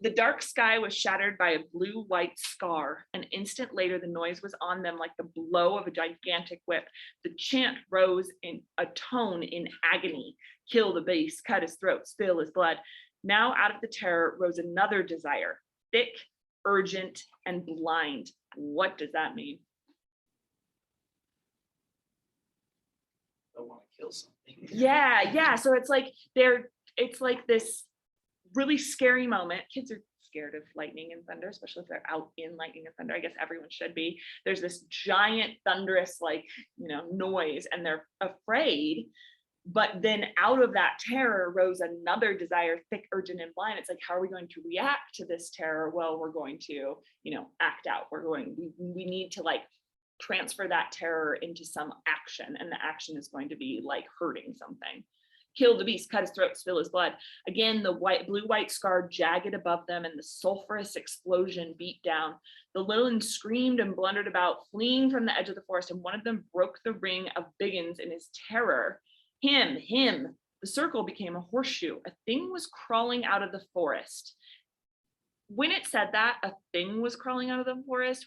The dark sky was shattered by a blue-white scar. An instant later, the noise was on them like the blow of a gigantic whip. The chant rose in a tone in agony. Kill the beast, cut his throat, spill his blood. Now out of the terror rose another desire, thick, urgent, and blind. What does that mean? I want to kill something. Yeah. So it's like this really scary moment. Kids are scared of lightning and thunder, especially if they're out in lightning and thunder. I guess everyone should be. There's this giant thunderous noise, and they're afraid. But then out of that terror rose another desire, thick, urgent, and blind. It's like, how are we going to react to this terror? Well, we're going to, act out. We need to transfer that terror into some action. And the action is going to be like hurting something. Kill the beast, cut his throat, spill his blood. Again, the blue-white scar jagged above them, and the sulfurous explosion beat down. The little ones screamed and blundered about, fleeing from the edge of the forest, and one of them broke the ring of Biggins in his terror. Him. The circle became a horseshoe. A thing was crawling out of the forest. When it said that a thing was crawling out of the forest,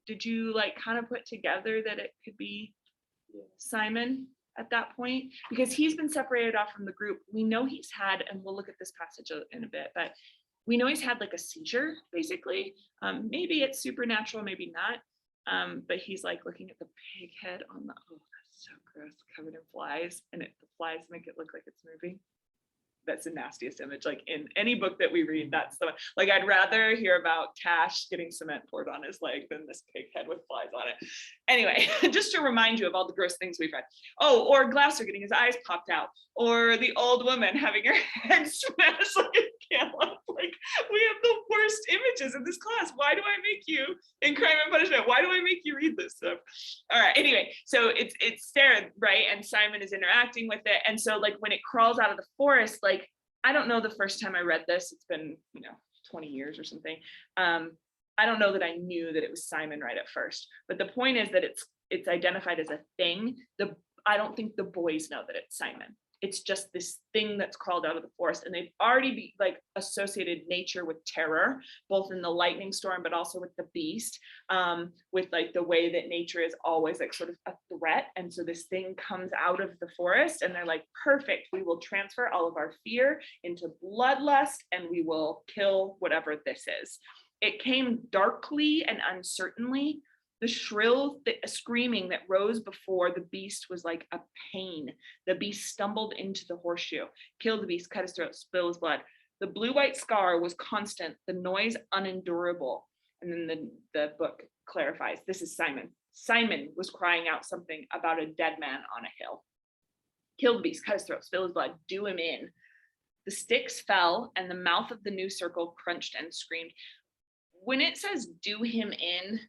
did you kind of put together that it could be Simon at that point? Because he's been separated off from the group. We know he's had, and we'll look at this passage in a bit, but we know he's had a seizure, basically. Maybe it's supernatural, maybe not. But he's looking at the pig head on the, oh, that's so gross, covered in flies, and the flies make it look like it's moving. That's the nastiest image. In any book that we read, that's the I'd rather hear about Cash getting cement poured on his leg than this pig head with flies on it. Anyway, just to remind you of all the gross things we've read. Oh, or Gloucester getting his eyes popped out, or the old woman having her head smashed like a cantaloupe. We have the worst images in this class. Why do I make you, in Crime and Punishment, why do I make you read this stuff? All right, anyway, so it's Sarah, right? And Simon is interacting with it. And so when it crawls out of the forest, I don't know the first time I read this, it's been, 20 years or something. I don't know that I knew that it was Simon right at first, but the point is that it's identified as a thing. I don't think the boys know that it's Simon. It's just this thing that's crawled out of the forest, and they've already associated nature with terror, both in the lightning storm, but also with the beast, with the way that nature is always sort of a threat. And so this thing comes out of the forest, and they're perfect, we will transfer all of our fear into bloodlust, and we will kill whatever this is. It came darkly and uncertainly. The shrill screaming that rose before the beast was like a pain. The beast stumbled into the horseshoe, killed the beast, cut his throat, spill his blood. The blue-white scar was constant, the noise unendurable. And then the book clarifies, this is Simon. Simon was crying out something about a dead man on a hill. Kill the beast, cut his throat, spill his blood, do him in. The sticks fell, and the mouth of the new circle crunched and screamed. When it says do him in,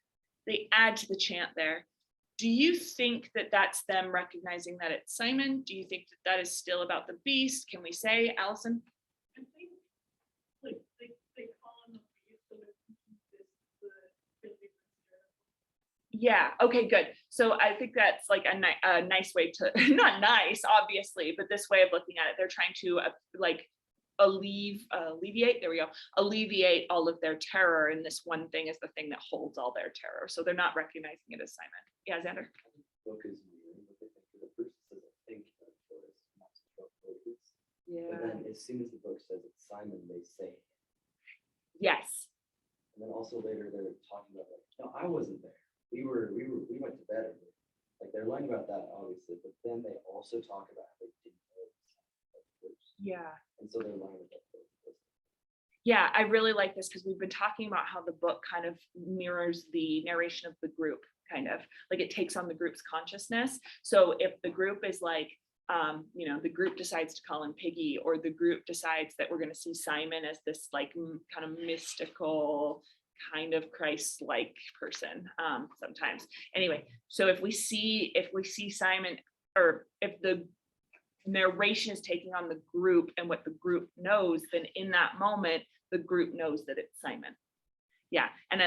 they add to the chant there. Do you think that that's them recognizing that it's Simon? Do you think that that is still about the beast? Can we say, Allison? I think they call him the beast, so the Yeah, okay, good. So I think that's a nice way to, not nice, obviously, but this way of looking at it, they're trying to alleviate all of their terror, and this one thing is the thing that holds all their terror. So they're not recognizing it as Simon. Yeah, Xander? The book is weird, but they think the person says I think not to focus. Yeah. But then as soon as the book says it's Simon, they say. Yes. And then also later they're talking about no, I wasn't there. We went to bed. They're lying about that obviously, but then they also talk about how they didn't know it was first. Yeah. And so they're lying about that. Yeah, I really like this because we've been talking about how the book kind of mirrors the narration of the group, kind of it takes on the group's consciousness. So if the group is the group decides to call him Piggy, or the group decides that we're going to see Simon as this kind of mystical, kind of Christ-like person sometimes. Anyway, so if we see Simon, or if the narration is taking on the group and what the group knows, then in that moment the group knows that it's Simon. Yeah, and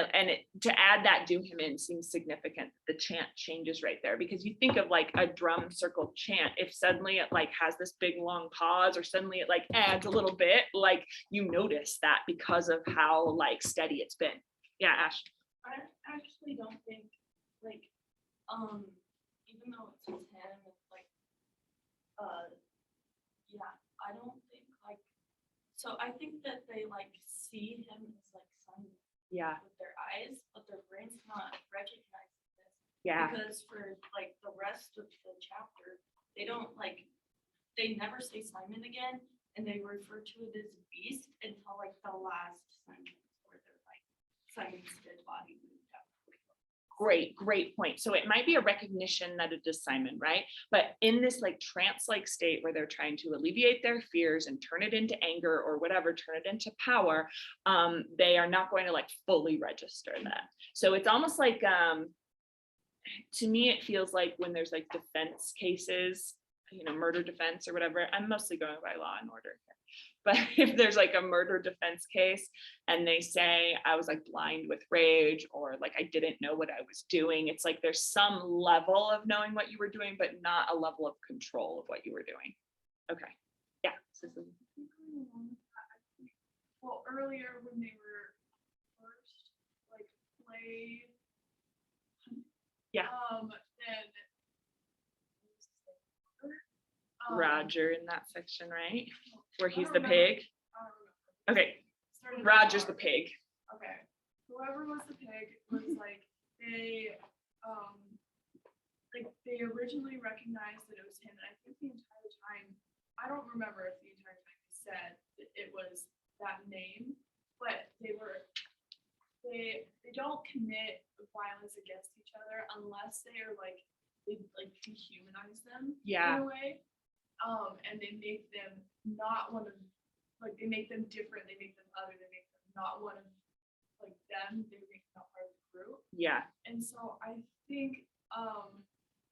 to add that do him in seems significant. The chant changes right there, because you think of like a drum circle chant, if suddenly it like has this big long pause, or suddenly it like adds a little bit, like you notice that because of how like steady it's been. Yeah, Ash. I actually don't think, like, even though it's his hand, it's like, yeah, I don't think like, so I think that they like see him as like Simon Yeah, with their eyes, but their brains not recognizing this. yeah, Because for like the rest of the chapter, they don't like, they never say Simon again, and they refer to it as beast until like the last sentence where they're like, Simon's dead body moved out. great point. So it might be a recognition that it is Simon, right? But in this like trance-like state where they're trying to alleviate their fears and turn it into anger or whatever, turn it into power, they are not going to like fully register that. So it's almost like, to me, it feels like when there's like defense cases, murder defense or whatever. I'm mostly going by Law and Order here. But if there's like a murder defense case and they say I was like blind with rage, or like I didn't know what I was doing, it's like there's some level of knowing what you were doing, but not a level of control of what you were doing. Okay. Yeah. Well, earlier when they were first like played. Yeah. Then. Roger in that section, right? Where I he's don't the remember. pig. I don't remember. Okay. Started with Roger's the R. pig. Okay, whoever was the pig was like, they originally recognized that it was him, and I think the entire time, I don't remember if the entire time he said that it was that name, but they don't commit violence against each other unless they are like, they like dehumanize them Yeah. in a way. And they make them not one of, like, they make them different, they make them other, they make them not one of like them, they make them not part of the group. Yeah. And so I think,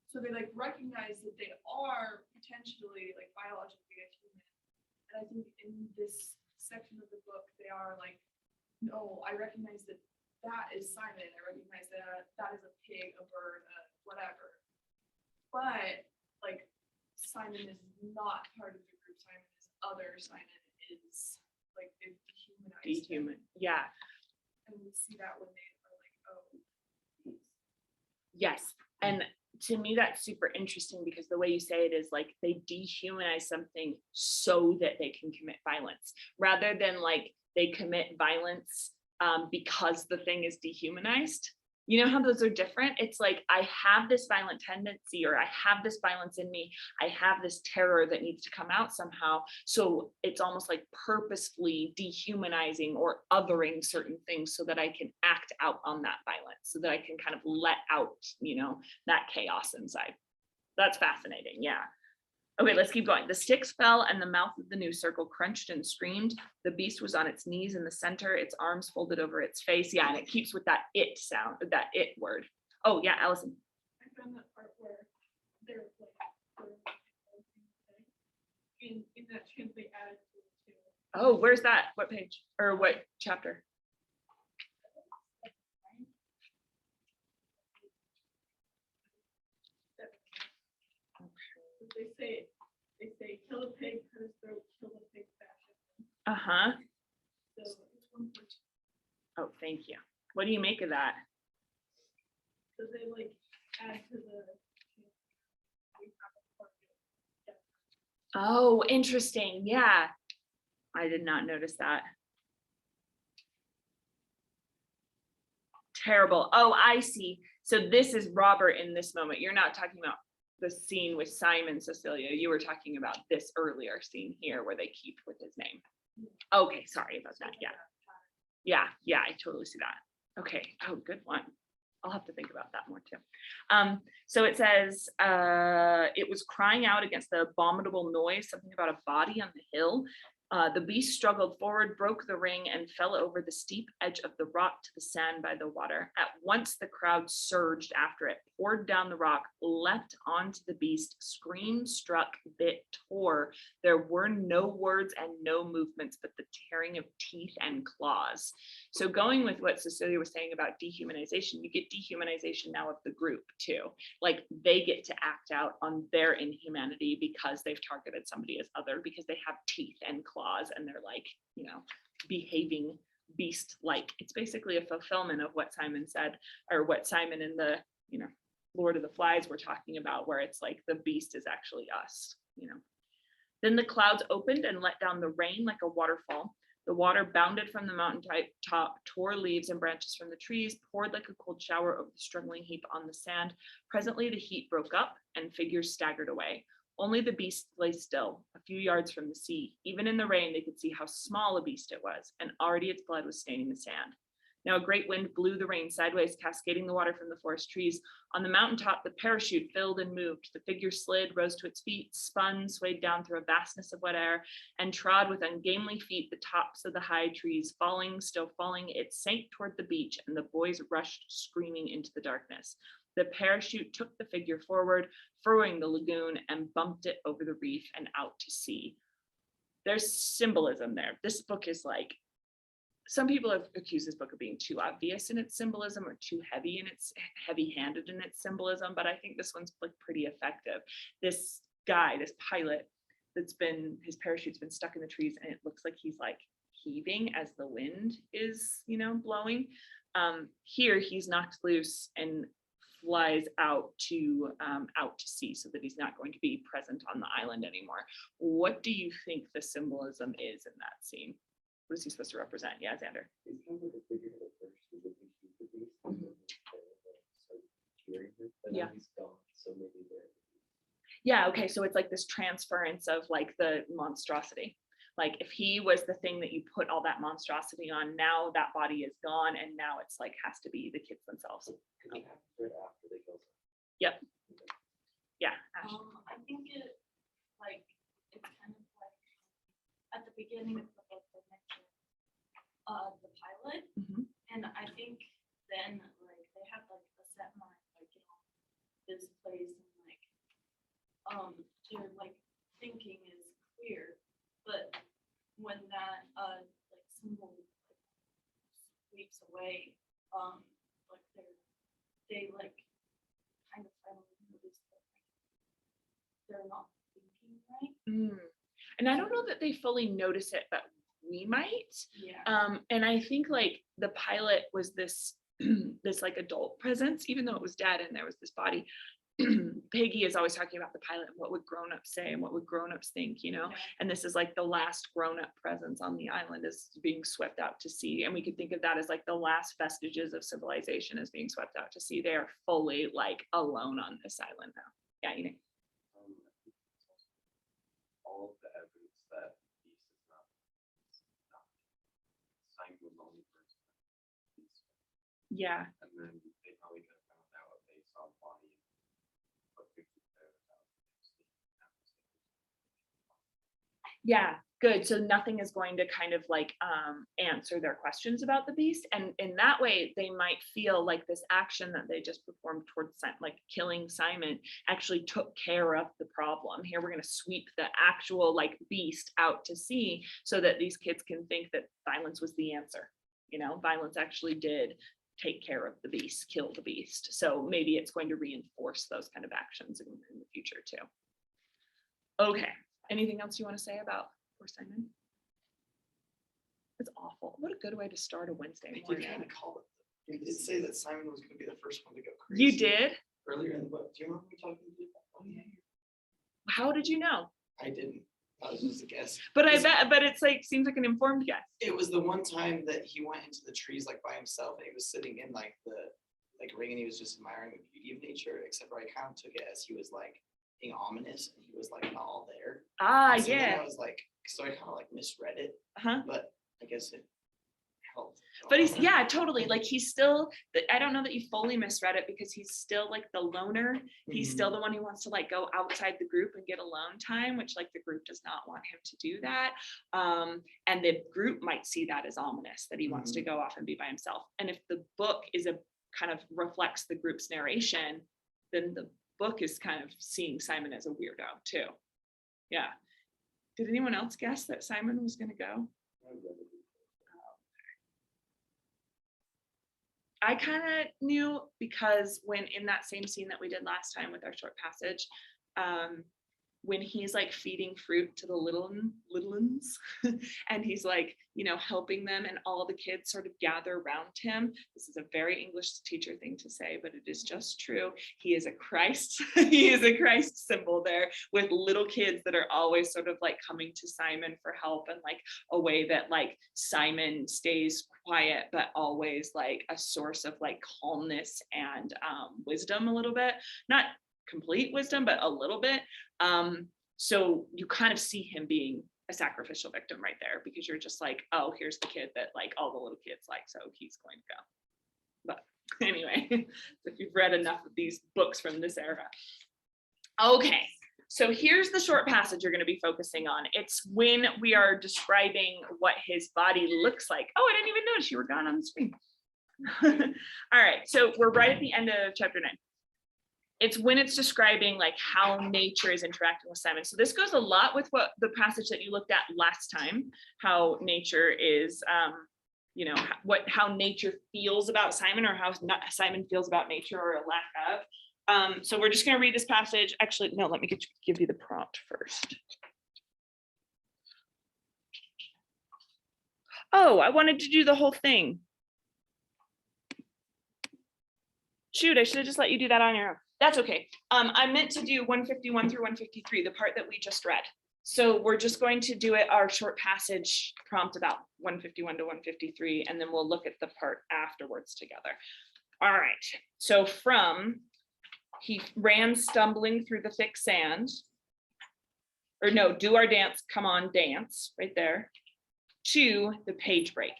so they like recognize that they are potentially like biologically a human. And I think in this section of the book, they are like, no, I recognize that that is Simon. I recognize that that is a pig, a bird, whatever. But like, Simon is not part of the group. Simon is other. Simon is like, they've dehumanized him. Yeah. And we see that when they are like, oh, he's Yes. And to me, that's super interesting, because the way you say it is like they dehumanize something so that they can commit violence, rather than like they commit violence because the thing is dehumanized. You know how those are different? It's like, I have this violent tendency, or I have this violence in me. I have this terror that needs to come out somehow. So it's almost like purposefully dehumanizing or othering certain things so that I can act out on that violence, so that I can kind of let out, that chaos inside. That's fascinating. Yeah. Okay, let's keep going. The sticks fell and the mouth of the new circle crunched and screamed. The beast was on its knees in the center, its arms folded over its face. Yeah, and it keeps with that it sound, that it word. Oh, yeah, Allison. I found that part where they're like, in that chant they added to it too. Oh, where's that? What page or what chapter? They say, kill a pig, cut his throat, kill the pig, fashion. Uh-huh. So it's 1.2. Oh, thank you. What do you make of that? So they like add to the. Oh, interesting. Yeah. I did not notice that. Terrible. Oh, I see. So this is Robert in this moment. You're not talking about the scene with Simon, Cecilia. You were talking about this earlier scene here where they keep with his name. Okay, sorry about that. Yeah, I totally see that. Okay. Oh, good one. I'll have to think about that more too. So it says, it was crying out against the abominable noise, something about a body on the hill. The beast struggled forward, broke the ring, and fell over the steep edge of the rock to the sand by the water. At once the crowd surged after it, poured down the rock, leapt onto the beast, screamed, struck, bit, tore. There were no words and no movements, but the tearing of teeth and claws. So going with what Cecilia was saying about dehumanization, you get dehumanization now of the group too. Like they get to act out on their inhumanity because they've targeted somebody as other, because they have teeth and claws and they're like, you know, behaving beast-like. It's basically a fulfillment of what Simon said, or what Simon in the, you know, Lord of the Flies were talking about, where it's like the beast is actually us, you know. Then the clouds opened and let down the rain like a waterfall. The water bounded from the mountain top, tore leaves and branches from the trees, poured like a cold shower over the struggling heap on the sand. Presently the heat broke up and figures staggered away. Only the beast lay still, a few yards from the sea. Even in the rain, they could see how small a beast it was, and already its blood was staining the sand. Now a great wind blew the rain sideways, cascading the water from the forest trees. On the mountaintop, the parachute filled and moved. The figure slid, rose to its feet, spun, swayed down through a vastness of wet air, and trod with ungainly feet the tops of the high trees. Falling, still falling, it sank toward the beach, and the boys rushed screaming into the darkness. The parachute took the figure forward, furrowing the lagoon, and bumped it over the reef and out to sea. There's symbolism there. This book is like, some people have accused this book of being too obvious in its symbolism or too heavy in its heavy-handed in its symbolism, but I think this one's like pretty effective. This guy, this pilot, his parachute's been stuck in the trees, and it looks like he's like heaving as the wind is, you know, blowing. Here he's knocked loose and flies out to sea, so that he's not going to be present on the island anymore. What do you think the symbolism is in that scene? What is he supposed to represent? Yeah, Xander. He's kind of like a figure at first, who would be cute with these, and then start cheering him, but now Yeah. he's gone, so maybe they're. Yeah, okay, so it's like this transference of like the monstrosity. Like if he was the thing that you put all that monstrosity on, now that body is gone, and now it's like has to be the kids themselves. Because it happens right after they kill someone. Yep. Yeah. Ash. I think it, like, it's kind of like, at the beginning of the book, they mentioned, the pilot, Mhm. and I think then, like, they have like a set mind, like, you know, this place, and like, their like thinking is clear, but when that, like, symbol like, sweeps away, like, they like, kind of finally notice that like, they're not thinking right. Mm. And I don't know that they fully notice it, but we might. Yeah. And I think like the pilot was this this like adult presence, even though it was dad and there was this body. Peggy is always talking about the pilot and what would grown-ups say and what would grown-ups think, you know. Yeah. And this is like the last grown-up presence on the island is being swept out to sea, and we could think of that as like the last vestiges of civilization is being swept out to sea. They are fully like alone on this island now. Yeah, you know. I think it's also all of the evidence that Beast is not Simon was the only person. Yeah. And then they probably could have found out if they saw the body. But pictures there without Yeah, good. So nothing is going to kind of like answer their questions about the beast. And in that way, they might feel like this action that they just performed towards like killing Simon actually took care of the problem. Here we're going to sweep the actual like beast out to sea so that these kids can think that violence was the answer. You know, violence actually did take care of the beast, kill the beast. So maybe it's going to reinforce those kind of actions in the future too. Okay. Anything else you want to say about poor Simon? It's awful. What a good way to start a Wednesday We did morning. kind of call it. We did say that Simon was gonna be the first one to go crazy. You did? Earlier in the book. Do you remember me talking to you? Oh, yeah. How did you know? I didn't. That was just a guess. But I It's- bet, but it's like, seems like an informed guess. It was the one time that he went into the trees like by himself and he was sitting in like the ring and he was just admiring the beauty of nature, except for I kind of took it as he was like being ominous and he was like not all there. Ah, So then yeah. I was like, so I kind of like misread it, Uh-huh. but I guess it helped. But he's, yeah, totally. Like he's still, I don't know that you fully misread it because he's still like the loner. He's Mhm. still the one who wants to like go outside the group and get alone time, which like the group does not want him to do that. And the group might see that as ominous, that he wants to go off and be by himself. And if the book is a kind of reflects the group's narration, then the book is kind of seeing Simon as a weirdo too. Yeah. Did anyone else guess that Simon was going to go? I kind of knew, because when in that same scene that we did last time with our short passage, when he's like feeding fruit to the little ones and he's like, you know, helping them, and all the kids sort of gather around him. This is a very English teacher thing to say, but it is just true. He is a Christ. He is a Christ symbol there, with little kids that are always sort of like coming to Simon for help, and like a way that like Simon stays quiet, but always like a source of like calmness and wisdom a little bit. Not complete wisdom, but a little bit. So you kind of see him being a sacrificial victim right there, because you're just like, oh, here's the kid that like all the little kids like, so he's going to go. But anyway, if you've read enough of these books from this era. Okay, so here's the short passage you're going to be focusing on. It's when we are describing what his body looks like. Oh, I didn't even notice you were gone on the screen. All right, so we're right at the end of chapter 9. It's when it's describing like how nature is interacting with Simon. So this goes a lot with what the passage that you looked at last time, how nature is, you know, how nature feels about Simon, or how Simon feels about nature, or a lack of. So we're just going to read this passage. Actually, no, let me give you the prompt first. Oh, I wanted to do the whole thing. Shoot, I should have just let you do that on your own. That's okay. I meant to do 151 through 153, the part that we just read. So we're just going to do it, our short passage prompt about 151 to 153, and then we'll look at the part afterwards together. All right, so from he ran stumbling through the thick sand, or no, do our dance, come on, dance, right there, to the page break.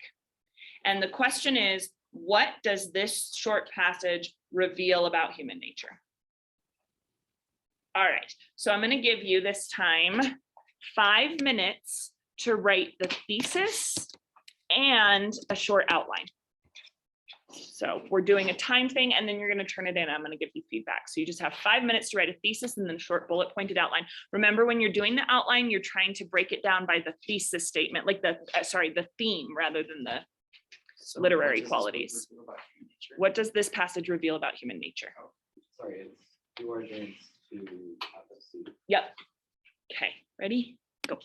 And the question is, what does this short passage reveal about human nature? All right, so I'm going to give you this time 5 minutes to write the thesis and a short outline. So we're doing a time thing, and then you're going to turn it in. I'm going to give you feedback. So you just have 5 minutes to write a thesis and then a short bullet pointed outline. Remember, when you're doing the outline, you're trying to break it down by the thesis statement, like the theme, rather than the literary qualities. What does this passage reveal about human nature? Sorry, it's do our dance to have a suit. Yep. Okay, ready? Go.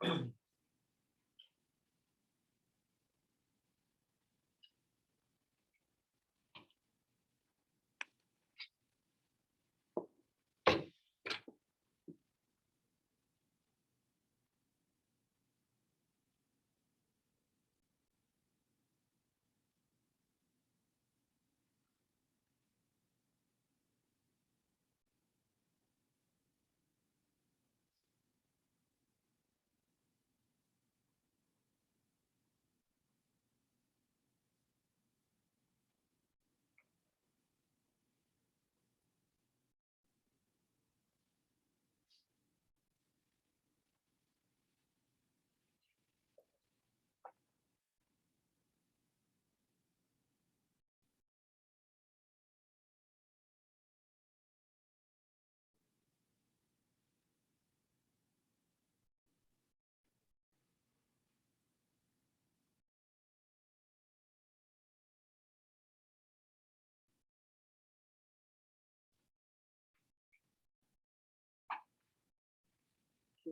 You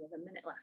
have a minute left.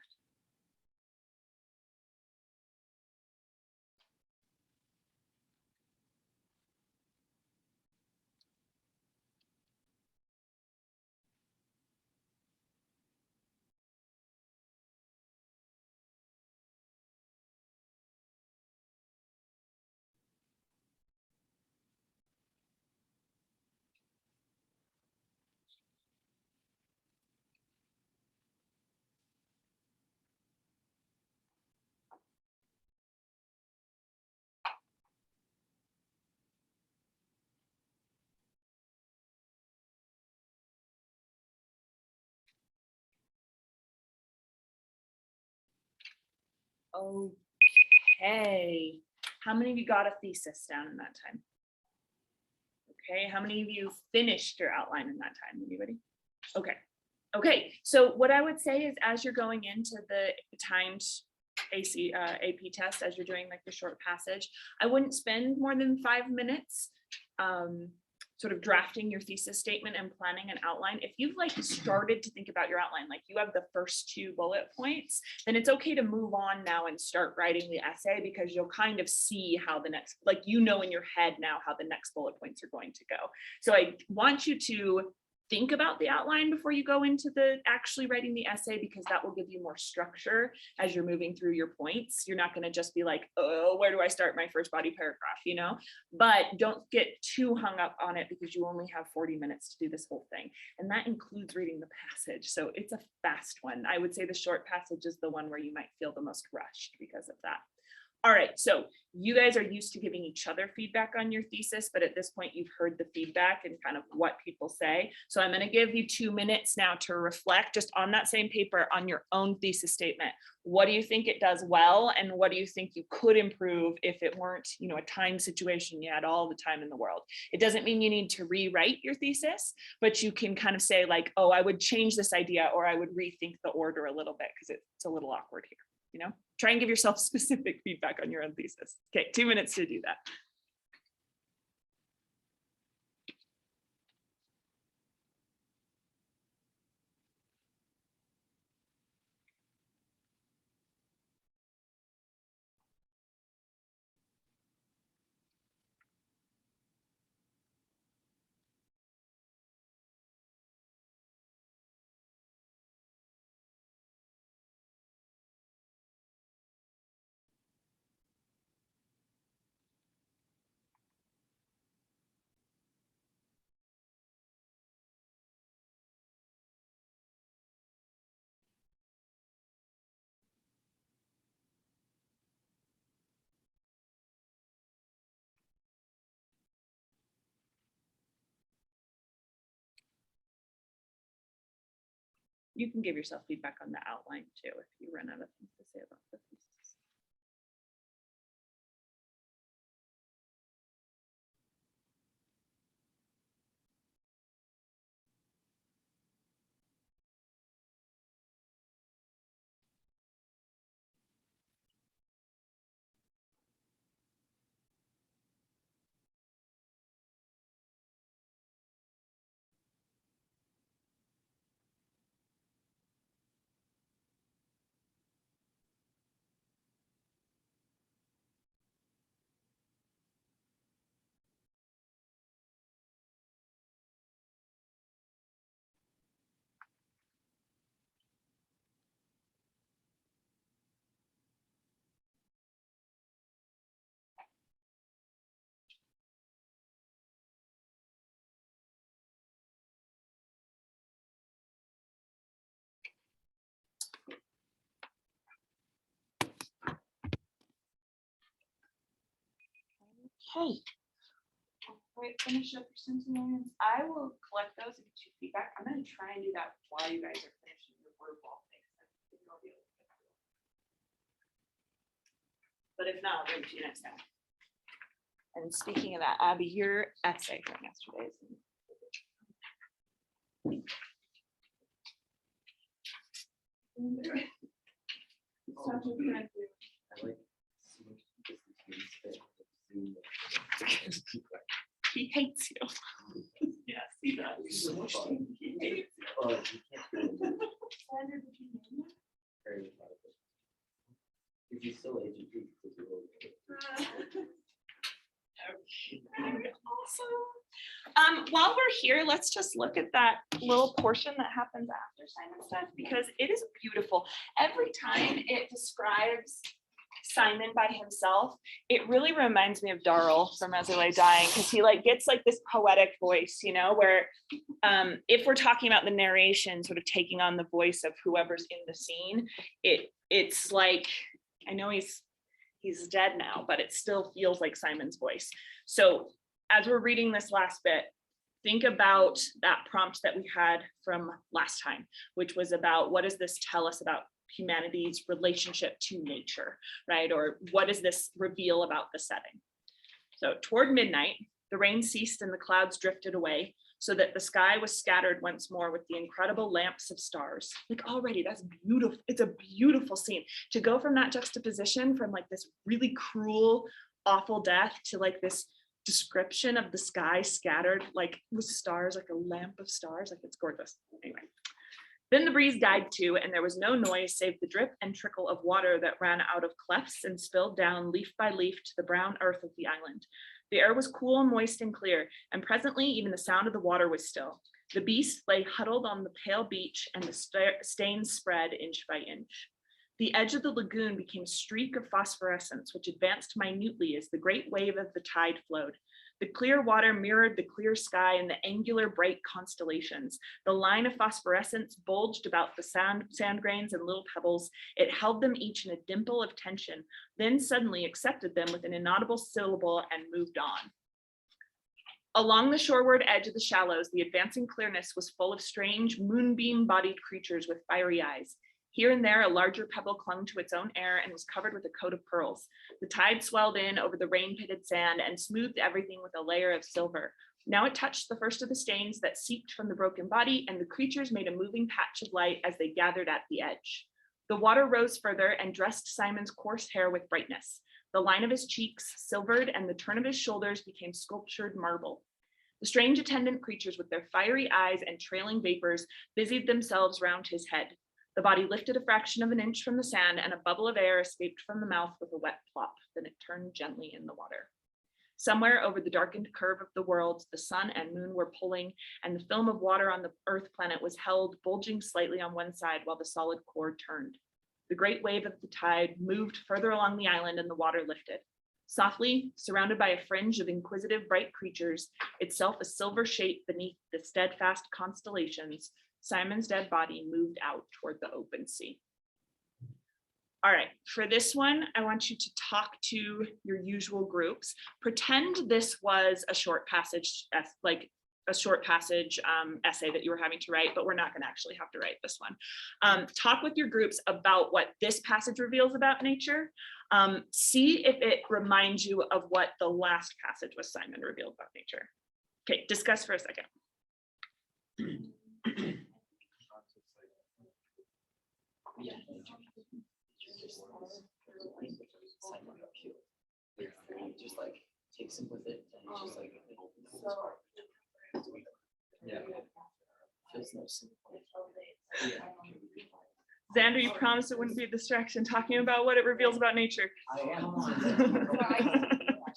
Okay, how many of you got a thesis down in that time? Okay, how many of you finished your outline in that time? Anybody? Okay, okay, so what I would say is as you're going into the timed AP test, as you're doing like the short passage, I wouldn't spend more than 5 minutes sort of drafting your thesis statement and planning an outline. If you've like started to think about your outline, like you have the first 2 bullet points, then it's okay to move on now and start writing the essay, because you'll kind of see how the next, like, you know, in your head now how the next bullet points are going to go. So I want you to think about the outline before you go into the actually writing the essay, because that will give you more structure as you're moving through your points. You're not going to just be like, oh, where do I start my first body paragraph, you know? But don't get too hung up on it, because you only have 40 minutes to do this whole thing. And that includes reading the passage. So it's a fast one. I would say the short passage is the one where you might feel the most rushed because of that. All right, so you guys are used to giving each other feedback on your thesis, but at this point you've heard the feedback and kind of what people say. So I'm going to give you 2 minutes now to reflect just on that same paper on your own thesis statement. What do you think it does well? And what do you think you could improve if it weren't, you know, a time situation, you had all the time in the world? It doesn't mean you need to rewrite your thesis, but you can kind of say like, oh, I would change this idea, or I would rethink the order a little bit because it's a little awkward here, you know? Try and give yourself specific feedback on your own thesis. Okay, 2 minutes to do that. You can give yourself feedback on the outline too if you run out of things to say about the thesis. Okay. Right, finish up your sentiments. I will collect those and get you feedback. I'm gonna try and do that while you guys are finishing your word wall things. I think I'll be able to get through it. But if not, I'll bring it to you next time. And speaking of that, Abby, your essay from yesterday is. I like seeing this means that Zoom. He hates you. Yes, he does. He hates you. Oh, you can't do it. Sandra, did you name Very proud of it. If you still agent, you could do it. Okay, awesome. While we're here, let's just look at that little portion that happens after Simon stuff, because it is beautiful. Every time it describes Simon by himself, it really reminds me of Darrell from As I Lay Dying, because he like gets like this poetic voice, you know, where if we're talking about the narration sort of taking on the voice of whoever's in the scene, it's like, I know he's dead now, but it still feels like Simon's voice. So as we're reading this last bit, think about that prompt that we had from last time, which was about what does this tell us about humanity's relationship to nature, right? Or what does this reveal about the setting? So toward midnight, the rain ceased and the clouds drifted away, so that the sky was scattered once more with the incredible lamps of stars. Like already, that's beautiful. It's a beautiful scene. To go from that juxtaposition from like this really cruel, awful death to like this description of the sky scattered like with stars, like a lamp of stars, like it's gorgeous. Anyway. Then the breeze died too, and there was no noise save the drip and trickle of water that ran out of clefts and spilled down leaf by leaf to the brown earth of the island. The air was cool, moist, and clear, and presently even the sound of the water was still. The beast lay huddled on the pale beach, and the stains spread inch by inch. The edge of the lagoon became a streak of phosphorescence, which advanced minutely as the great wave of the tide flowed. The clear water mirrored the clear sky and the angular bright constellations. The line of phosphorescence bulged about the sand grains and little pebbles. It held them each in a dimple of tension, then suddenly accepted them with an inaudible syllable and moved on. Along the shoreward edge of the shallows, the advancing clearness was full of strange moonbeam-bodied creatures with fiery eyes. Here and there, a larger pebble clung to its own air and was covered with a coat of pearls. The tide swelled in over the rain-pitted sand and smoothed everything with a layer of silver. Now it touched the first of the stains that seeped from the broken body, and the creatures made a moving patch of light as they gathered at the edge. The water rose further and dressed Simon's coarse hair with brightness. The line of his cheeks silvered, and the turn of his shoulders became sculptured marble. The strange attendant creatures with their fiery eyes and trailing vapors busied themselves round his head. The body lifted a fraction of an inch from the sand, and a bubble of air escaped from the mouth with a wet plop. Then it turned gently in the water. Somewhere over the darkened curve of the world, the sun and moon were pulling, and the film of water on the Earth planet was held, bulging slightly on one side while the solid core turned. The great wave of the tide moved further along the island, and the water lifted. Softly, surrounded by a fringe of inquisitive bright creatures, itself a silver shape beneath the steadfast constellations, Simon's dead body moved out toward the open sea. All right, for this one, I want you to talk to your usual groups. Pretend this was a short passage, like a short passage essay that you were having to write, but we're not gonna actually have to write this one. Talk with your groups about what this passage reveals about nature. See if it reminds you of what the last passage was Simon revealed about nature. Okay, discuss for a second. Yeah. Just like takes him with it and it's just like. Yeah. Feels no simple. Xander, you promised it wouldn't be a distraction talking about what it reveals about nature. I am.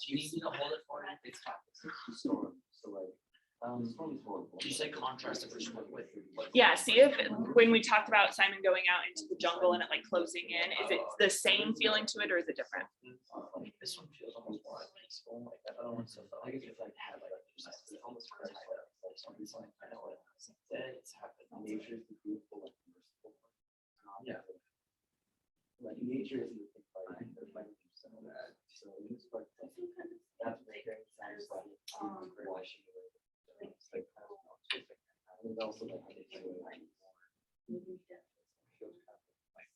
You need me to hold it for you? It's fine. Storm, so like, You say contrast it with. Yeah, see if when we talked about Simon going out into the jungle and it like closing in, is it the same feeling to it or is it different? This one feels almost more peaceful, like I don't want to. I guess if I had like it's almost tied up, like somebody's like I know it's happened. nature is the beautiful, like merciful. Yeah. Like nature isn't the thing fighting, they're fighting So this part, that's the thing, sounds like, washing away. It's like, I don't know, it's just like, and also like, I think it's like more. Feels kind of like,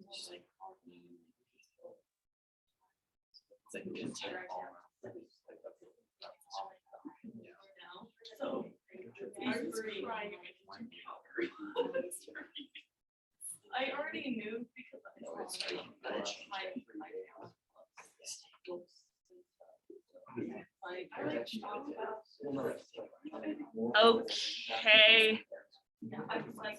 Just like calming, peaceful. it's like it's like all around. So. I already knew because I No, it's saw like, my Okay. I was like,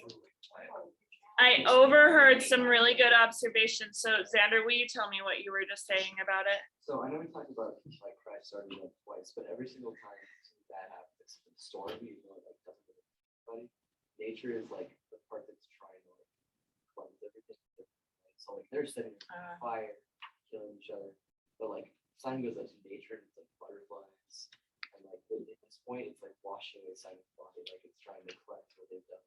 I overheard some really good observations. So Xander, will you tell me what you were just saying about it? So I know we talked about like crash starting like twice, but every single time something bad happens, the storm, even though it like doesn't really anybody, nature is like the part that's trying to like cleanse everything. Right? So like they're setting on fire, killing each other, but like Simon goes out to nature and it's like butterflies, and like at this point it's like washing away Simon's body, like it's trying to cleanse what they've done.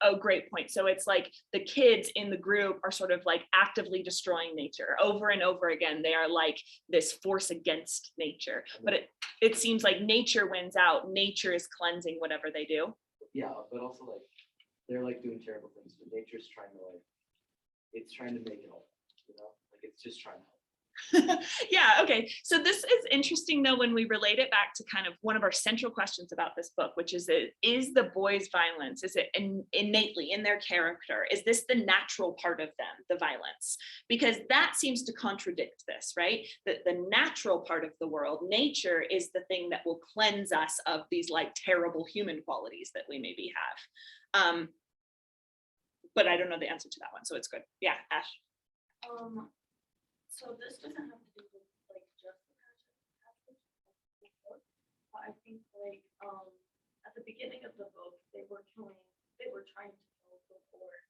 Oh, great point. So it's like the kids in the group are sort of like actively destroying nature over and over again. They are like this force against nature, but it seems like nature wins out. Nature is cleansing whatever they do. Yeah, but also like they're like doing terrible things, but nature's trying to like, it's trying to make it all, you know, like it's just trying to help. Yeah, okay. So this is interesting though, when we relate it back to kind of one of our central questions about this book, which is the boys' violence, is it innately in their character? Is this the natural part of them, the violence? Because that seems to contradict this, right? That the natural part of the world, nature, is the thing that will cleanse us of these like terrible human qualities that we maybe have. But I don't know the answer to that one, so it's good. Yeah, Ash. So this doesn't have to do with like just the passage, but I think like at the beginning of the book they were trying to kill before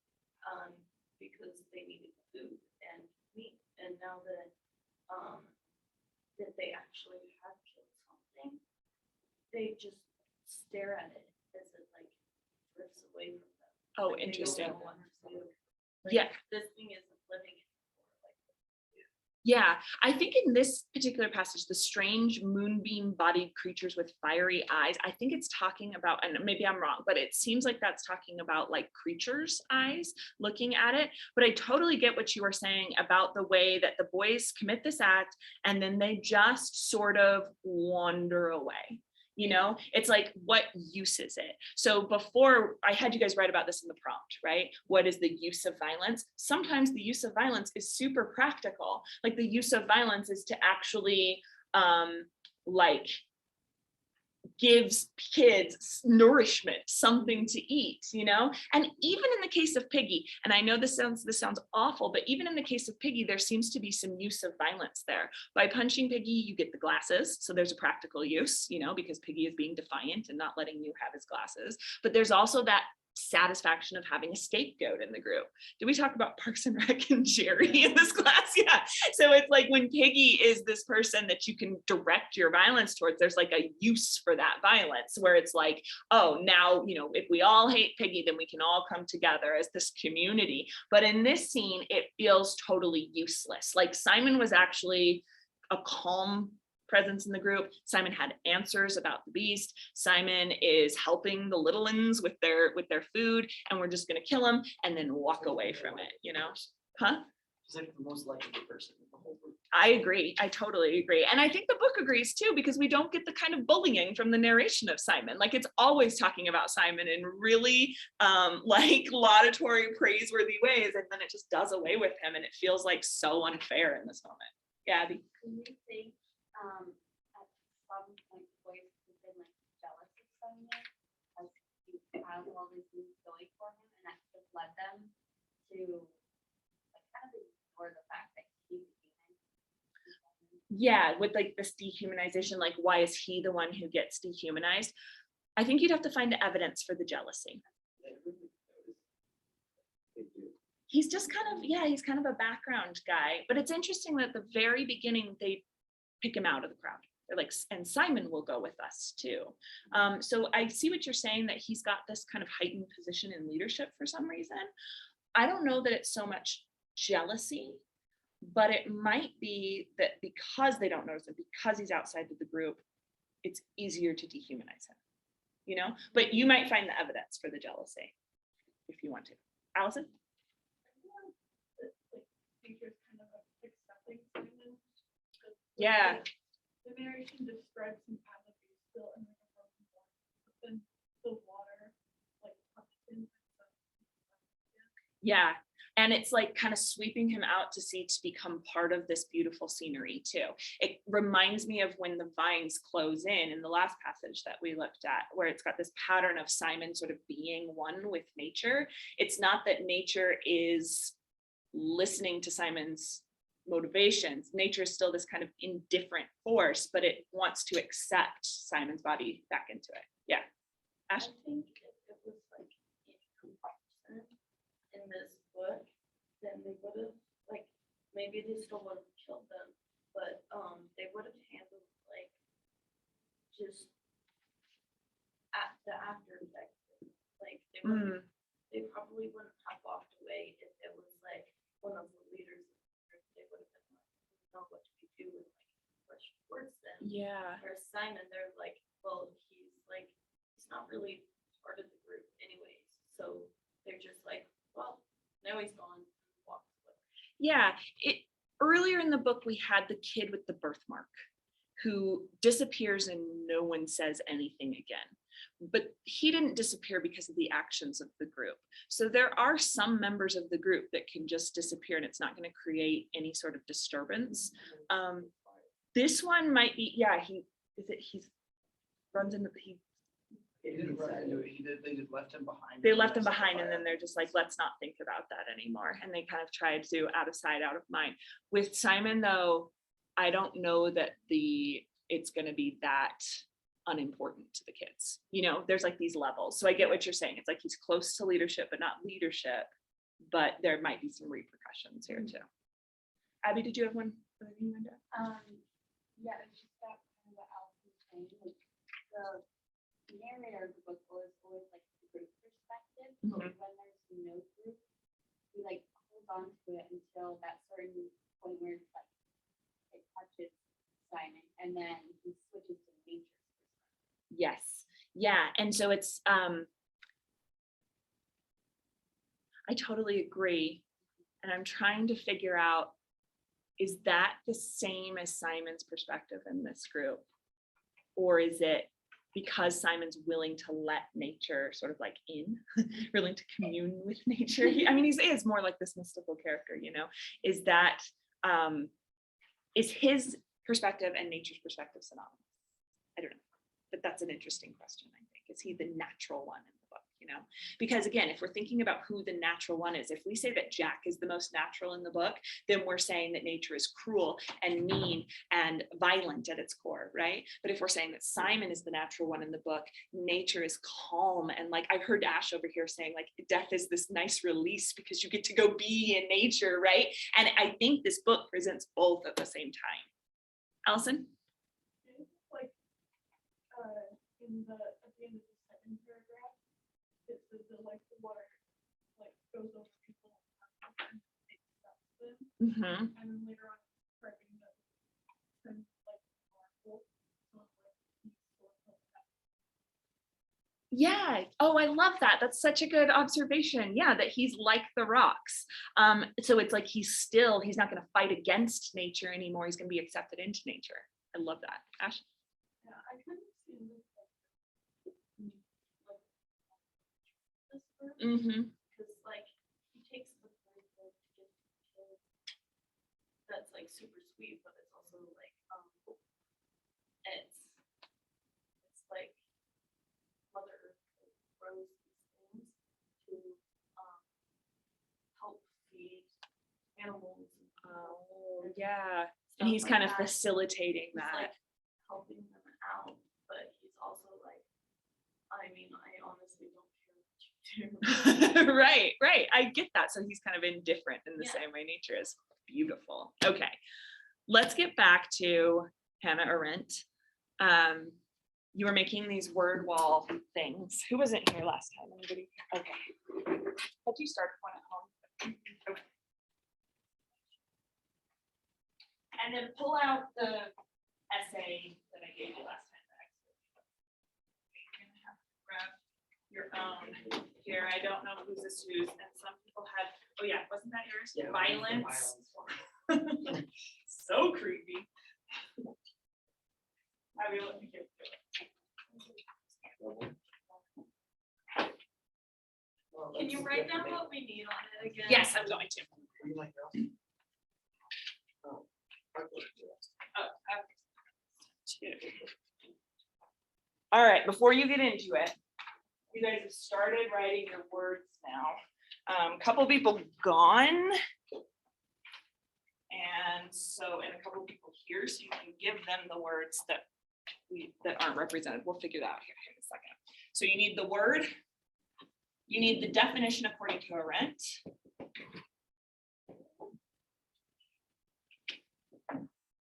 because they needed food and meat, and now that they actually have killed something, they just stare at it as it like drifts away from them. Oh, Like, they don't interesting. know what to do. Like, Yeah. this thing isn't living anymore. Like, Yeah, I think in this particular passage, the strange moonbeam bodied creatures with fiery eyes, I think it's talking about, and maybe I'm wrong, but it seems like that's talking about like creatures' eyes looking at it. But I totally get what you were saying about the way that the boys commit this act and then they just sort of wander away. You know, it's like, what use is it? So before, I had you guys write about this in the prompt, right? What is the use of violence? Sometimes the use of violence is super practical. Like the use of violence is to actually like gives kids nourishment, something to eat, you know? And even in the case of Piggy, and I know this sounds awful, but even in the case of Piggy, there seems to be some use of violence there. By punching Piggy, you get the glasses. So there's a practical use, you know, because Piggy is being defiant and not letting you have his glasses. But there's also that satisfaction of having a scapegoat in the group. Did we talk about Parks and Rec and Jerry in this class? Yeah. So it's like when Piggy is this person that you can direct your violence towards, there's like a use for that violence where it's like, oh, now, you know, if we all hate Piggy, then we can all come together as this community. But in this scene, it feels totally useless. Like Simon was actually a calm presence in the group. Simon had answers about the beast. Simon is helping the little ones with their food, and we're just going to kill him and then walk away from it, you know? Huh? He's like the most likable person in the whole group. I agree. I totally agree. And I think the book agrees too, because we don't get the kind of bullying from the narration of Simon. Like it's always talking about Simon in really like laudatory, praiseworthy ways. And then it just does away with him. And it feels like so unfair in this moment. Yeah. Do you think at some point boys have been like jealous of Simon as he has all these things going for him, and that just led them to like kind of ignore the fact that he's human? Yeah, with like this dehumanization, like why is he the one who gets dehumanized? I think you'd have to find the evidence for the jealousy. He's just kind of, yeah, he's kind of a background guy. But it's interesting that at the very beginning, they pick him out of the crowd. They're like, and Simon will go with us too. So I see what you're saying, that he's got this kind of heightened position in leadership for some reason. I don't know that it's so much jealousy, but it might be that because they don't notice him, because he's outside of the group, it's easier to dehumanize him, you know? But you might find the evidence for the jealousy if you want to. Allison? Teachers kind of like accepting Simon. 'cause Yeah. The narration describes him as if he's still in like a broken body, but then the water like touched him. Yeah. And it's like kind of sweeping him out to sea to become part of this beautiful scenery too. It reminds me of when the vines close in the last passage that we looked at, where it's got this pattern of Simon sort of being one with nature. It's not that nature is listening to Simon's motivations. Nature is still this kind of indifferent force, but it wants to accept Simon's body back into it. Yeah. I Ash? think if it was like in comparison in this book, then they would have like maybe they still would have killed them, but they would have handled like just at the after effect. Like they would they probably wouldn't have walked away if it was like one of the leaders of the group. They would have been like, "We don't know what to do and like push towards them. Yeah. Whereas Simon, they're like, well, he's not really part of the group anyways. So they're just like, well, now he's gone. Walks away. Yeah. Earlier in the book, we had the kid with the birthmark who disappears and no one says anything again. But he didn't disappear because of the actions of the group. So there are some members of the group that can just disappear and it's not going to create any sort of disturbance. This one might be, yeah, he's runs into, He didn't run into it, they just left him behind. they left him behind and then they're just like, let's not think about that anymore. And they kind of tried to out of sight, out of mind. With Simon though, I don't know that it's going to be that unimportant to the kids. You know, there's like these levels. So I get what you're saying. It's like he's close to leadership, but not leadership, but there might be some repercussions here too. Abby, did you have one? Yeah, it's just that kind of what Alice was saying, like the narrator of the book was always like the group perspective, but when there's no group, he like holds on to it until that certain point where it's like it touches Simon and then he switches to nature's perspective. Yes. Yeah. And so it's I totally agree. And I'm trying to figure out, is that the same as Simon's perspective in this group? Or is it because Simon's willing to let nature sort of like in, willing to commune with nature? I mean, he is more like this mystical character, you know? Is that, is his perspective and nature's perspective synonymous? I don't know, but that's an interesting question, I think. Is he the natural one in the book, you know? Because again, if we're thinking about who the natural one is, if we say that Jack is the most natural in the book, then we're saying that nature is cruel and mean and violent at its core, right? But if we're saying that Simon is the natural one in the book, nature is calm. And like I heard Ash over here saying like death is this nice release because you get to go be in nature, right? And I think this book presents both at the same time. Allison? Like in at the end of the second paragraph, it says that like the water like goes over people and accepts them, and then later on describing that and like powerful, so like he's sort of that. Yeah. Oh, I love that. That's such a good observation. Yeah, that he's like the rocks. So it's like he's not going to fight against nature anymore. He's going to be accepted into nature. I love that. Ash? Yeah, I kind of see this like this verse, because like he takes the point of to give to kids that's like super sweet, but it's also like it's like Mother Earth grows these things to help feed animals. Oh, yeah. And stuff he's like kind of that. facilitating He's that. like helping them out, but he's also like, I mean, I honestly don't care what you do. Right. I get that. So he's kind of indifferent in the Yeah. same way nature is. Beautiful. Okay. Let's get back to Hannah Arendt. You were making these word wall things. Who wasn't here last time? Anybody? Okay. Had you started one at home? Okay. And then pull out the essay that I gave you last time. You're gonna have to grab your own here. I don't know whose this whose, and some people had, oh yeah, wasn't that yours? Yeah, Violence. violence. So creepy. I mean, let me get through it. Well, Can you let's write get down the what we need on it again? Yes, I'm going to. You like girls? Oh. Oh, all right, before you get into it, you guys have started writing your words now. Couple people gone. And so, and a couple people here, so you can give them the words that aren't represented. We'll figure that out here in a second. So you need the word. You need the definition according to Arendt.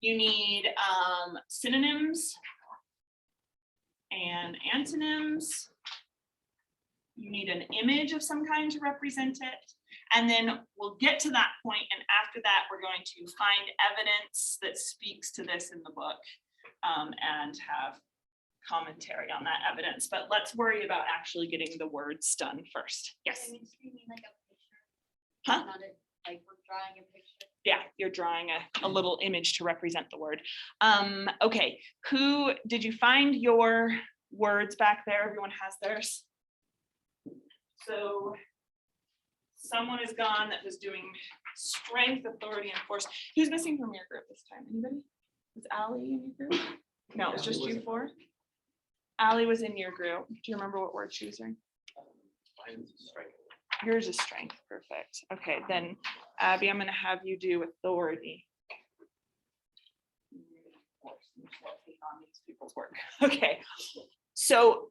You need synonyms and antonyms. You need an image of some kind to represent it. And then we'll get to that point, and after that, we're going to find evidence that speaks to this in the book and have commentary on that evidence. But let's worry about actually getting the words done first. Yes. I mean, do you mean like a picture? Huh? Not a, like we're drawing a picture. Yeah, you're drawing a little image to represent the word. Okay, who did you find your words back there? Everyone has theirs. So someone is gone that was doing strength, authority, and force. Who's missing from your group this time? Anybody? Was Allie in your group? No, it was just you four. Allie was in your group. Do you remember what word she was doing? Violence is striking. Yours is strength. Perfect. Okay, then Abby, I'm going to have you do authority. On these people's work. Okay, so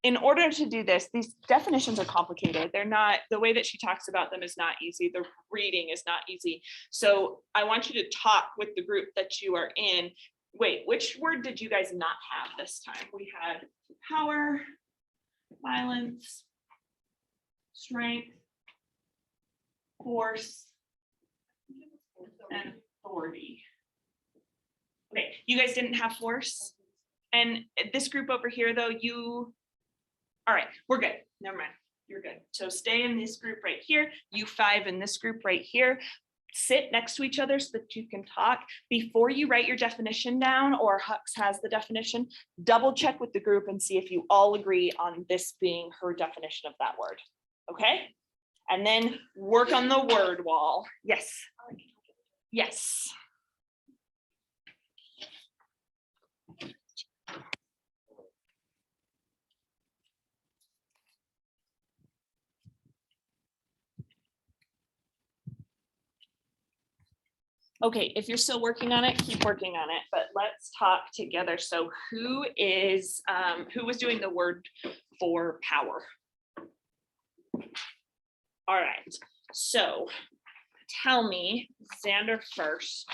in order to do this, these definitions are complicated. They're not, the way that she talks about them is not easy. The reading is not easy. So I want you to talk with the group that you are in. Wait, which word did you guys not have this time? We had power, violence, strength, force, and authority. Okay, you guys didn't have force? And this group over here, though, all right, we're good. Never mind. You're good. So stay in this group right here. You five in this group right here. Sit next to each other so that you can talk. Before you write your definition down, or Hux has the definition, double check with the group and see if you all agree on this being her definition of that word. Okay? And then work on the word wall. Yes. Yes. Okay, if you're still working on it, keep working on it, but let's talk together. So who was doing the word for power? All right, so tell me, Xander first.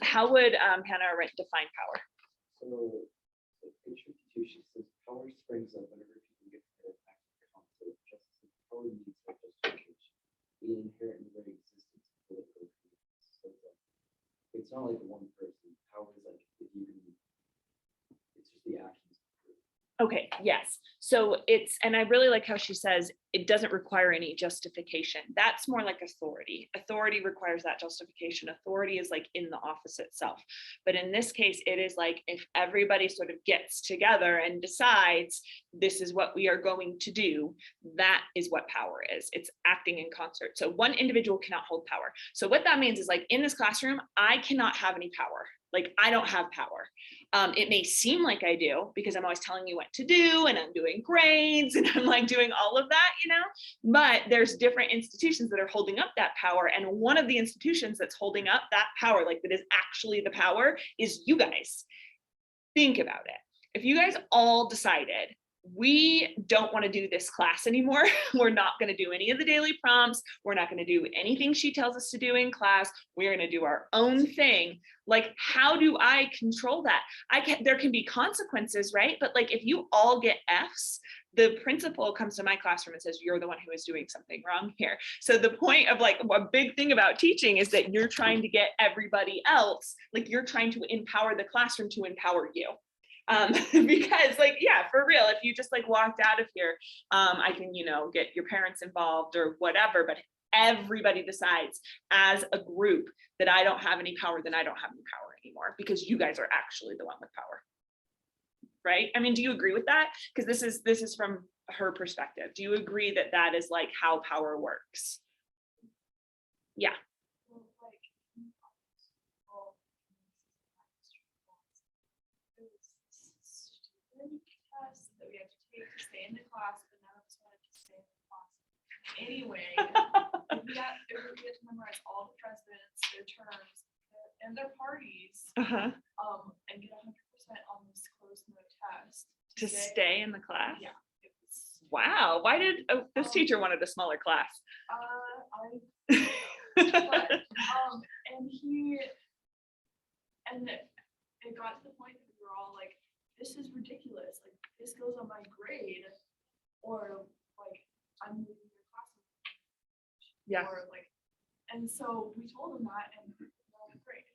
How would Hannah Arendt define power? So, in page 52, she says, power springs up whenever people get together to act for conflict, justice, and power needs for justification, being inherent in the very existence of political creators. So it's not like one person. Power is like, if you can, it's just the actions. Okay, yes. So and I really like how she says it doesn't require any justification. That's more like authority. Authority requires that justification. Authority is like in the office itself. But in this case, it is like if everybody sort of gets together and decides this is what we are going to do, that is what power is. It's acting in concert. So one individual cannot hold power. So what that means is like in this classroom, I cannot have any power. Like I don't have power. It may seem like I do because I'm always telling you what to do and I'm doing grades and I'm like doing all of that, but there's different institutions that are holding up that power. And one of the institutions that's holding up that power, like that is actually the power, is you guys. Think about it. If you guys all decided we don't want to do this class anymore. We're not going to do any of the daily prompts. We're not going to do anything she tells us to do in class. We're going to do our own thing. Like, how do I control that? There can be consequences, right? But like, if you all get Fs, the principal comes to my classroom and says, you're the one who is doing something wrong here. So the point of like, a big thing about teaching is that you're trying to get everybody else, like you're trying to empower the classroom to empower you. Because like, yeah, for real, if you just like walked out of here, I can, get your parents involved or whatever, but everybody decides as a group that I don't have any power, then I don't have any power anymore, because you guys are actually the one with power. Right? I mean, do you agree with that? Because this is from her perspective. Do you agree that that is like how power works? Yeah. Well, like, well, it was stupid test that we had to take to stay in the class, but none of us wanted to stay in the class. Anyway, we had to memorize all the presidents, their terms, and their parties, Uh-huh. and get 100% on this closed note test. To stay in the class? Yeah. It was, Wow. Why did this teacher wanted a smaller class? And it got to the point that we were all like, this is ridiculous, like, this goes on my grade, or like, I'm moving your class. Yeah. Or like, and so we told them that, and we put it on our grade.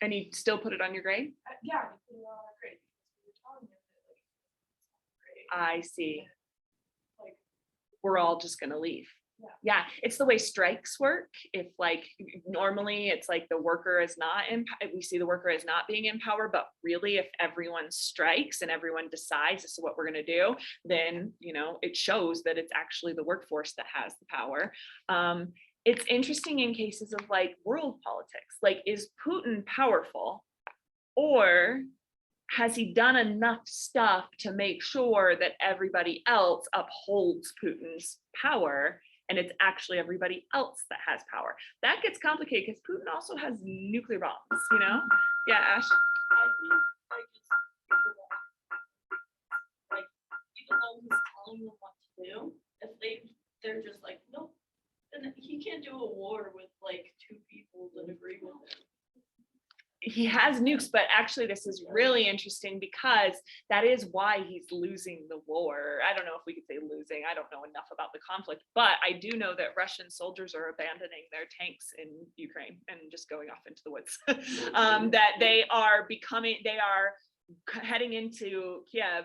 And you still put it on your grade? Yeah, we put it on our grade, because we were telling them that like, it's on our grade. I see. Like, We're all just gonna leave. Yeah. Yeah, it's the way strikes work. If like normally it's like the worker is not we see the worker as not being in power, but really if everyone strikes and everyone decides this is what we're gonna do, then it shows that it's actually the workforce that has the power. It's interesting in cases of like world politics, like is Putin powerful, or has he done enough stuff to make sure that everybody else upholds Putin's power? And it's actually everybody else that has power. That gets complicated because Putin also has nuclear bombs, Yeah, Ash. I think I just even though he's telling them what to do, if they're just like, nope, then he can't do a war with like two people that agree with him. He has nukes, but actually this is really interesting because that is why he's losing the war. I don't know if we could say losing. I don't know enough about the conflict, but I do know that Russian soldiers are abandoning their tanks in Ukraine and just going off into the woods. That they are heading into Kiev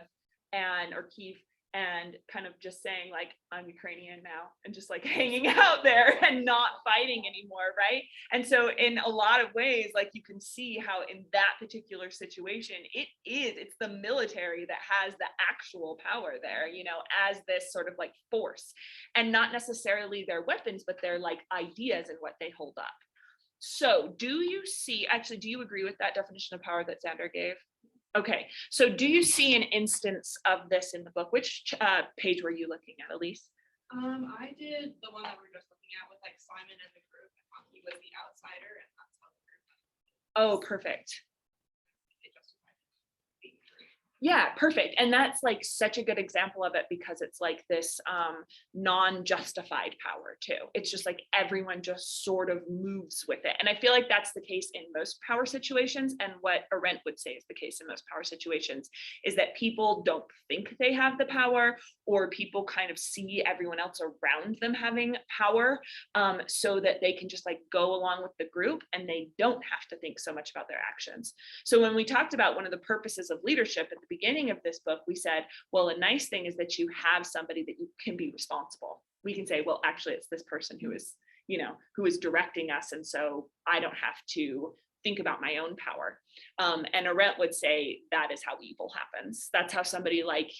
or Kyiv and kind of just saying like, I'm Ukrainian now, and just like hanging out there and not fighting anymore, right? And so in a lot of ways, like you can see how in that particular situation, it's the military that has the actual power there, as this sort of like force, and not necessarily their weapons, but their like ideas and what they hold up. So do you agree with that definition of power that Xander gave? Okay, so do you see an instance of this in the book? Which page were you looking at, Elise? I did the one that we were just looking at with like Simon and the group, and how he was the outsider, and that's how the group. Oh, perfect. They justified being free. Yeah, perfect. And that's like such a good example of it because it's like this non-justified power too. It's just like everyone just sort of moves with it. And I feel like that's the case in most power situations. And what Arendt would say is the case in most power situations is that people don't think they have the power, or people kind of see everyone else around them having power, so that they can just like go along with the group and they don't have to think so much about their actions. So when we talked about one of the purposes of leadership at the beginning of this book, we said, well, a nice thing is that you have somebody that you can be responsible. We can say, well, actually, it's this person who is directing us. And so I don't have to think about my own power. And Arendt would say that is how evil happens. That's how somebody like,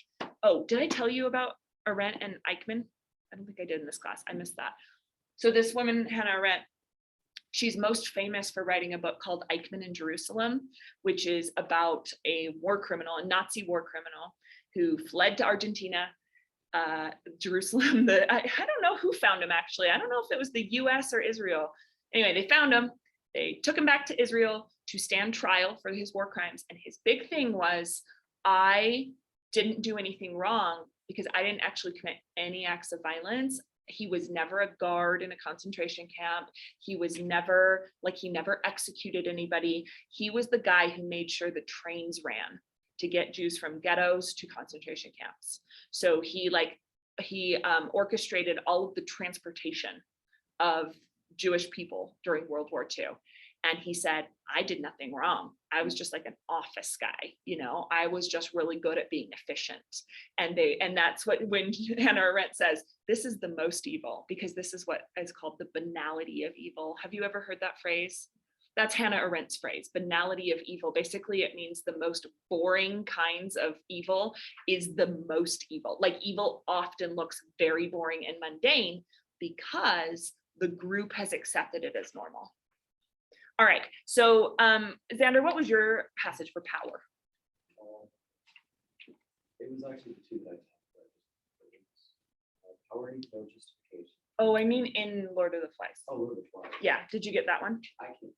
oh, did I tell you about Arendt and Eichmann? I don't think I did in this class. I missed that. So this woman, Hannah Arendt, she's most famous for writing a book called Eichmann in Jerusalem, which is about a Nazi war criminal who fled to Argentina, Jerusalem. I don't know who found him, actually. I don't know if it was the US or Israel. Anyway, they found him. They took him back to Israel to stand trial for his war crimes. And his big thing was, I didn't do anything wrong because I didn't actually commit any acts of violence. He was never a guard in a concentration camp. He never executed anybody. He was the guy who made sure the trains ran. to get Jews from ghettos to concentration camps. So he orchestrated all of the transportation of Jewish people during World War II. And he said, I did nothing wrong. I was just like an office guy, I was just really good at being efficient. And that's what, when Hannah Arendt says, this is the most evil, because this is what is called the banality of evil. Have you ever heard that phrase? That's Hannah Arendt's phrase, banality of evil. Basically, it means the most boring kinds of evil is the most evil. Like, evil often looks very boring and mundane because the group has accepted it as normal. All right, so Xander, what was your passage for power? It was actually the two that I talked about. It was, power and no justification. Oh, I mean in Lord of the Flies. Oh, Lord of the Flies. Yeah, did you get that one? I can.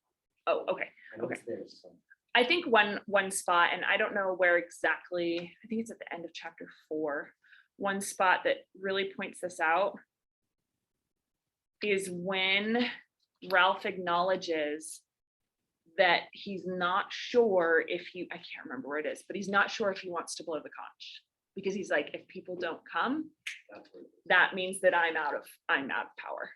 Oh, okay. I know Okay. it's there, so. I think one spot, and I don't know where exactly, I think it's at the end of chapter 4. One spot that really points this out is when Ralph acknowledges that he's not sure if I can't remember where it is, but he's not sure if he wants to blow the conch, because he's like, if people don't come, That's where it is. that means that I'm out of power,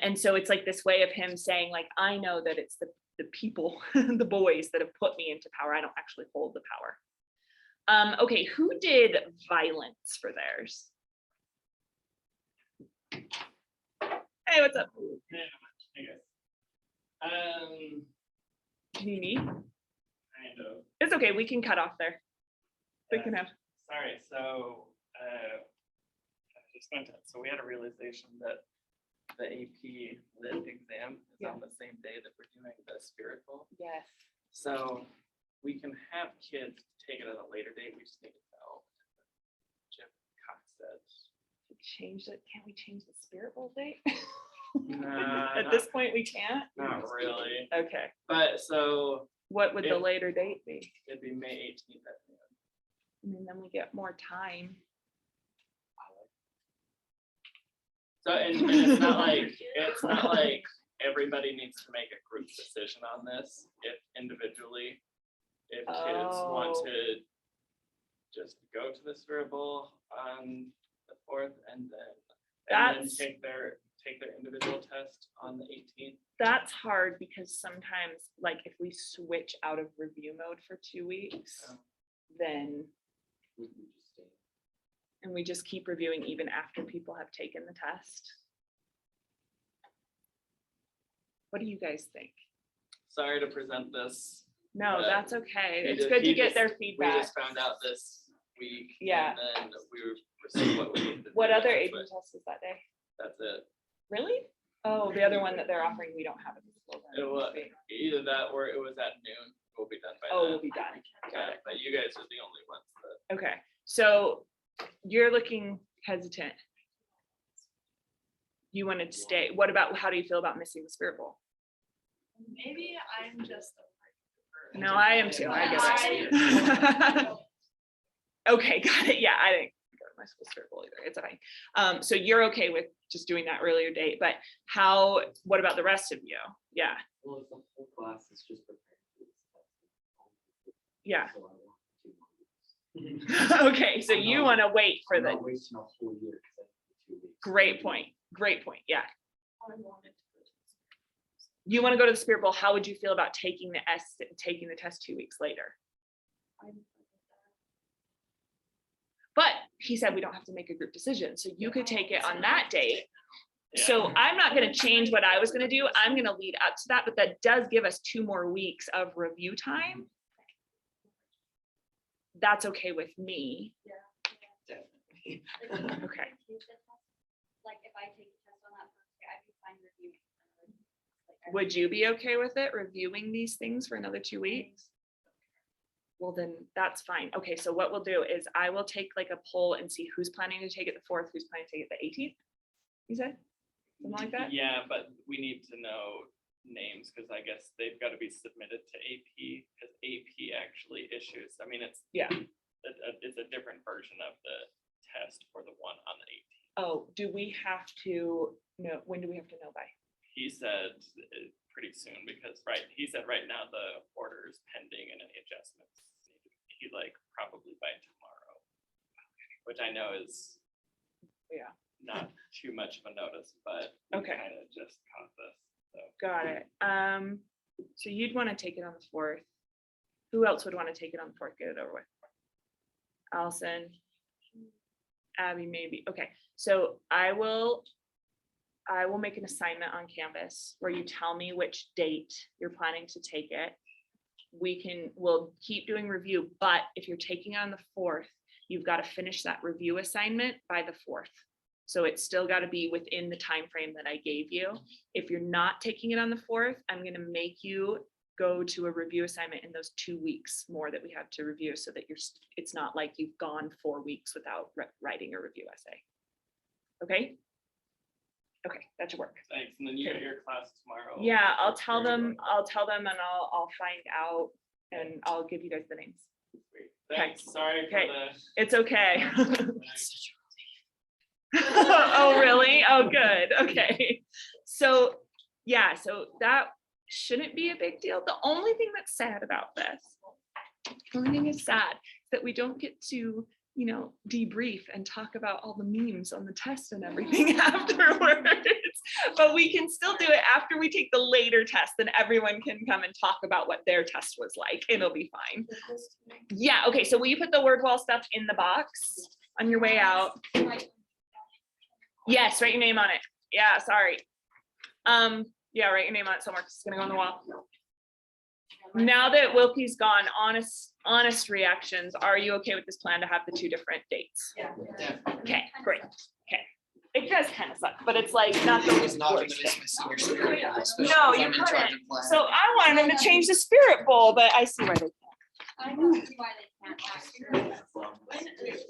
and so it's like this way of him saying, like, I know that it's the people, the boys that have put me into power. I don't actually hold the power. Okay, who did violence for theirs? Hey, what's up? Do you need? Kind of. It's okay, we can cut off there. We can have. Sorry, so so we had a realization that the AP Lit exam is Yeah. on the same day that we're doing the spiritual. Yes. So we can have kids take it at a later date. We just need to know. Jim Cox said. Change it. Can't we change the spirit bowl date? Nah, At this point, we can't. not really. Okay. But so What would the If- later date be? it'd be May 18th at noon. I mean, then we get more time. So and it's not like everybody needs to make a group decision on this. If individually, if kids want Oh. to just go to the Spirit Bowl on the 4th and then That's- take their individual test on the 18th. That's hard because sometimes, like, if we switch out of review mode for 2 weeks, Oh. then, We just stay. and we just keep reviewing even after people have taken the test. What do you guys think? Sorry to present this. No, But that's okay. he It's just- good to he get just- their We feedback. just found out this week. Yeah. And then we received what we needed to What do, other that's AP what- test is that day? That's it. Really? Oh, the other one that they're offering, we don't have it. It was either that or it was at noon. We'll be done by Oh, then. we'll be done. Got Yeah, it. but you guys are the only ones that. Okay, so you're looking hesitant. You want to stay. What about, how do you feel about missing the Spirit Bowl? Maybe I'm just a. No, I am too. I get it. Okay, got it. Yeah, I didn't go to my school Spirit Bowl either. It's fine. So you're okay with just doing that earlier date, but what about the rest of you? Yeah, Well, if the whole class is just preparing for this test. yeah. So I want 2 more weeks. Okay, so you want to wait for I'm the, not wasting a whole year. 'Cause I have 2 weeks. great point. Great point. Yeah. I wanted to go to the You want to go to the Spirit Bowl. How would you feel about taking the test 2 weeks later? But he said we don't have to make a group decision, so you could take it on that date. So I'm not going to change what I was going to do. I'm going to lead up to that, but that does give us 2 more weeks of review time. That's okay with me. Definitely. Okay. Like if I take the test on that first day, I'd be fine reviewing. Would you be okay with it, reviewing these things for another 2 weeks? Well, then that's fine. Okay, so what we'll do is I will take like a poll and see who's planning to take it the 4th, who's planning to take it the 18th. You said? Something like that? Yeah, but we need to know names because I guess they've got to be submitted to AP because AP actually issues. I mean, it's Yeah. it's a different version of the test for the one on the 18th. Oh, do we have to know, when do we have to know by? He said pretty soon because he said right now the order is pending and any adjustments need to be be like probably by tomorrow. Which I know is Yeah. not too much of a notice, but Okay. kind of just caught this, so. Got it. So you'd want to take it on the 4th. Who else would want to take it on the 4th? Get it over with. Allison. Abby, maybe. Okay, so I will make an assignment on Canvas where you tell me which date you're planning to take it. We'll keep doing review, but if you're taking it on the 4th, you've got to finish that review assignment by the 4th. So it's still got to be within the time frame that I gave you. If you're not taking it on the 4th, I'm going to make you go to a review assignment in those 2 weeks more that we have to review, so that it's not like you've gone 4 weeks without writing a review essay. Okay? Okay, that should work. Thanks, and then you got your class tomorrow. Yeah, I'll tell them and I'll find out and I'll give you guys the names. Sweet. Thanks, sorry for Okay. the. It's okay. Oh, really? Oh, good. Okay. So, yeah, so that shouldn't be a big deal. The only thing that's sad about this, the only thing is sad that we don't get to, debrief and talk about all the memes on the test and everything afterwards. But we can still do it after we take the later test, then everyone can come and talk about what their test was like. It'll be fine. Yeah, okay, so will you put the word wall stuff in the box on your way out? Yes, write your name on it. Yeah, sorry. Yeah, write your name on it somewhere, 'cause it's gonna go on the wall. Now that Wilkie's gone, honest reactions. Are you okay with this plan to have the 2 different dates? Yeah. Okay, great. Okay. It does kind of suck, but it's like not the I was not gonna worst miss thing. my senior spirit. Bowl, especially No, if you I'm in charge couldn't. of planning. So I wanted them to change the Spirit Bowl, but I see why they can't. I don't see why they can't actually.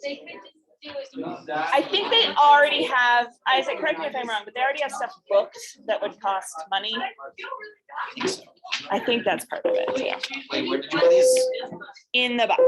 They could just do it. I think they already have, Isaac, correct me if I'm wrong, but they already have stuff booked that would cost money. I think so. I think that's part of it, yeah. Wait, where did you buy these? In the box.